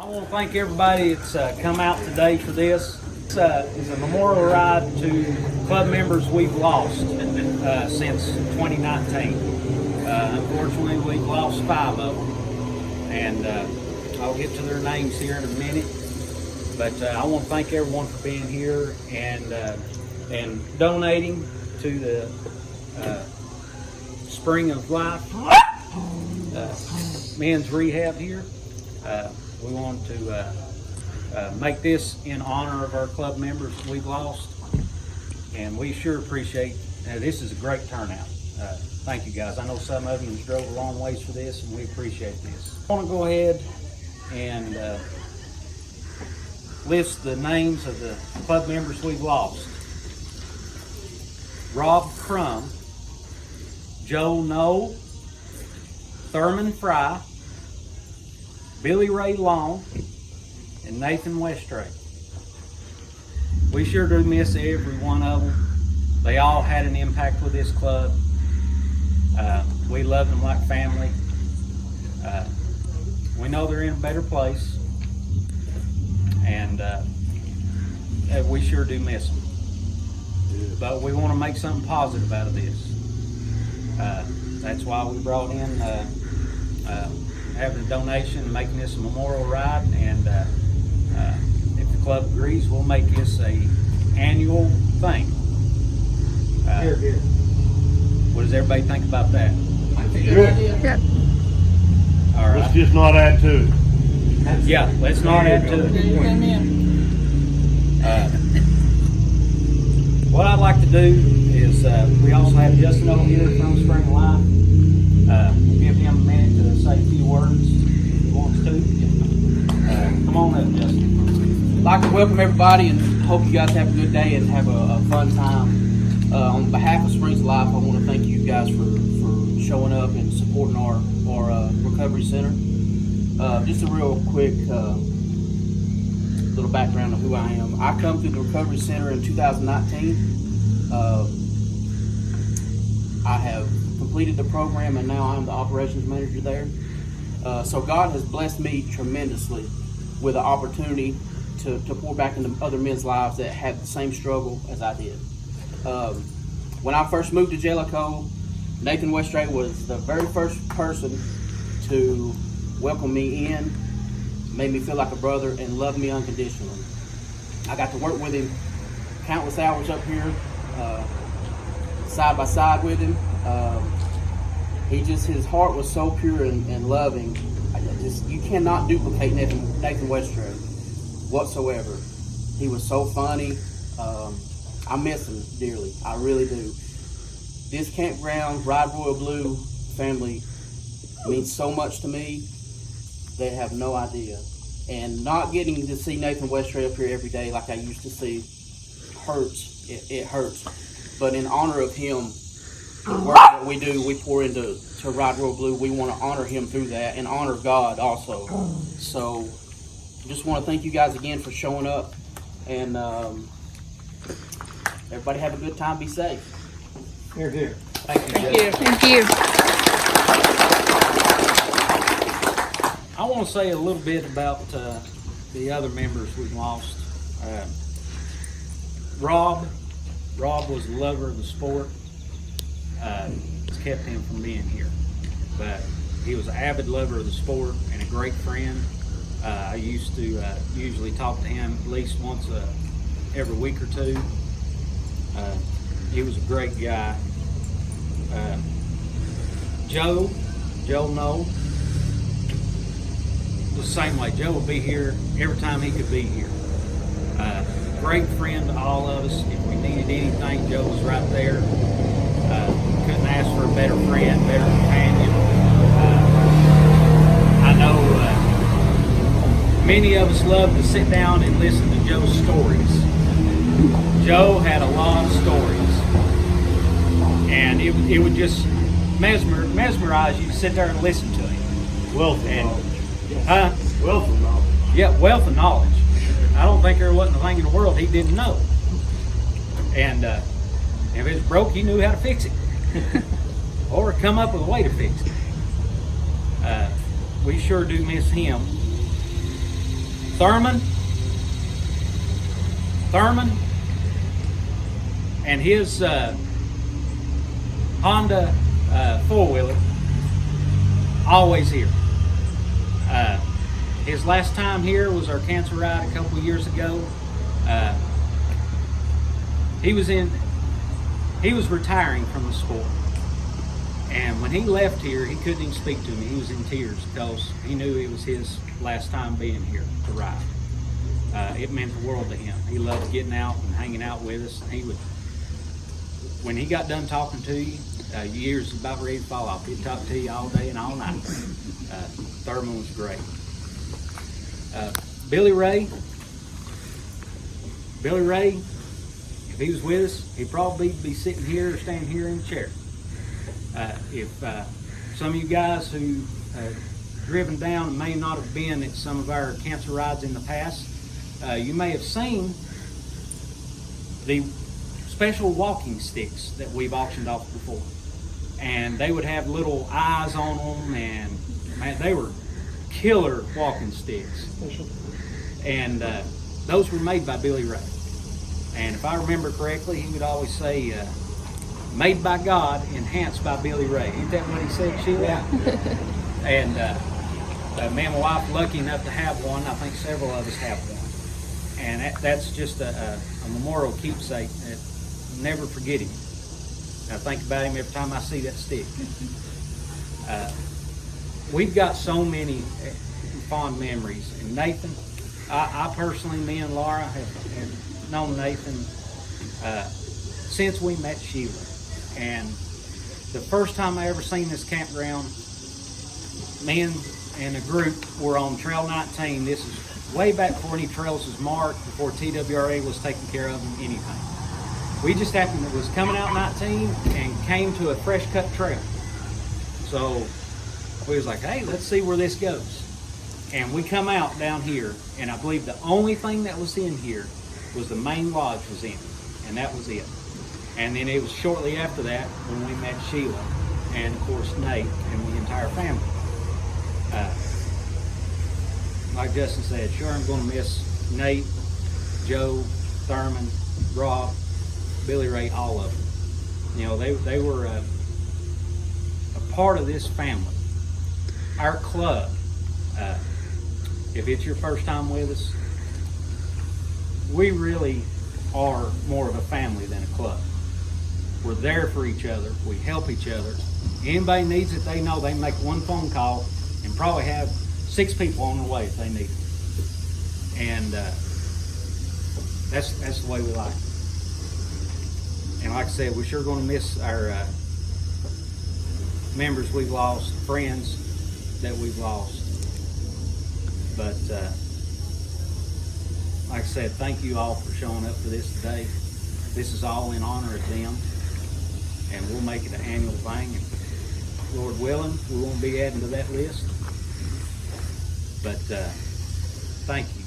I want to thank everybody that's come out today for this. This is a memorial ride to club members we've lost since 2019. Unfortunately, we've lost 5 of them, and I'll get to their names here in a minute. But I want to thank everyone for being here and donating to the Spring of Life men's rehab here. We want to make this in honor of our club members we've lost, and we sure appreciate this is a great turnout. Thank you guys. I know some of you drove a long ways for this, and we appreciate this. I want to go ahead and list the names of the club members we've lost. Rob Crum, Joe Knoll, Thurman Fry, Billy Ray Long, and Nathan Westray. We sure do miss every one of them. They all had an impact with this club. We love them like family. We know they're in a better place, and we sure do miss them. But we want to make something positive out of this. That's why we brought in having a donation and making this a memorial ride, and if the club agrees, we'll make this a annual thing. Here. What does everybody think about that? I think good idea. Yeah. All right. Let's just not add to it. Yeah, let's not add to it. What I'd like to do is, we also have Justin over here from Spring of Life. Give him a minute to say a few words if he wants to. Come on up, Justin. I'd like to welcome everybody and hope you guys have a good day and have a fun time. On behalf of Springs of Life, I want to thank you guys for showing up and supporting our recovery center. Just a real quick little background of who I am. I come through the recovery center in 2019. I have completed the program, and now I'm the operations manager there. So God has blessed me tremendously with the opportunity to pour back into other men's lives that had the same struggle as I did. When I first moved to Jellicoe, Nathan Westray was the very first person to welcome me in, made me feel like a brother, and loved me unconditionally. I got to work with him countless hours up here, side by side with him. His heart was so pure and loving. You cannot duplicate Nathan Westray whatsoever. He was so funny. I miss him dearly. I really do. This campground, Ride Royal Blue family means so much to me. They have no idea. And not getting to see Nathan Westray up here every day like I used to see hurts. It hurts. But in honor of him, the work that we do, we pour into Ride Royal Blue. We want to honor him through that and honor God also. So just want to thank you guys again for showing up. And everybody have a good time. Be safe. Here. Thank you, Thank Justin. you. Thank you. I want to say a little bit about the other members we've lost. Rob was a lover of the sport. It's kept him from being here, but he was an avid lover of the sport and a great friend. I used to usually talk to him at least once every week or two. He was a great guy. Joe Knoll, the same way. Joe would be here every time he could be here. Great friend to all of us. If we needed anything, Joe was right there. Couldn't ask for a better friend, better companion. I know many of us love to sit down and listen to Joe's stories. Joe had a lot of stories, and it would just mesmerize you to sit there and listen to him. Wealth of knowledge. Huh? Wealth of knowledge. Yeah, wealth of knowledge. I don't think there wasn't a thing in the world he didn't know. And if it was broke, he knew how to fix it. Or come up with a way to fix it. We sure do miss him. Thurman and his Honda four-wheeler, always here. His last time here was our cancer ride a couple of years ago. He was retiring from the sport. And when he left here, he couldn't even speak to me. He was in tears because he knew it was his last time being here to ride. It meant the world to him. He loved getting out and hanging out with us. He would, when he got done talking to you, your ears was about ready to fall off. He'd talk to you all day and all night. Thurman was great. Billy Ray, if he was with us, he'd probably be sitting here or standing here in the chair. If some of you guys who driven down and may not have been at some of our cancer rides in the past, you may have seen the special walking sticks that we've auctioned off before. And they would have little eyes on them, and man, they were killer walking sticks. And those were made by Billy Ray. And if I remember correctly, he would always say, made by God, enhanced by Billy Ray. Ain't that what he said, Sheila? Yeah. And me and my wife are lucky enough to have one. I think several of us have one. And that's just a memorial keepsake that I'll never forget him. I think about him every time I see that stick. We've got so many fond memories. And Nathan, I personally, me and Laura have known Nathan since we met Sheila. And the first time I ever seen this campground, me and a group were on Trail 19. This is way back before any trails was marked, before TWRA was taking care of them, anything. We just happened to was coming out 19 and came to a fresh cut trail. So we was like, hey, let's see where this goes. And we come out down here, and I believe the only thing that was in here was the main lodge was in, and that was it. And then it was shortly after that when we met Sheila and, of course, Nate and the entire family. Like Justin said, sure I'm going to miss Nate, Joe, Thurman, Rob, Billy Ray, all of them. You know, they were a part of this family. Our club, if it's your first time with us, we really are more of a family than a club. We're there for each other. We help each other. Anybody needs it, they know they can make one phone call and probably have 6 people on the way if they need it. And that's the way we like it. And like I said, we're sure going to miss our members we've lost, friends that we've lost. But like I said, thank you all for showing up for this today. This is all in honor of them. And we'll make it an annual thing. And Lord willing, we won't be adding to that list. But thank you.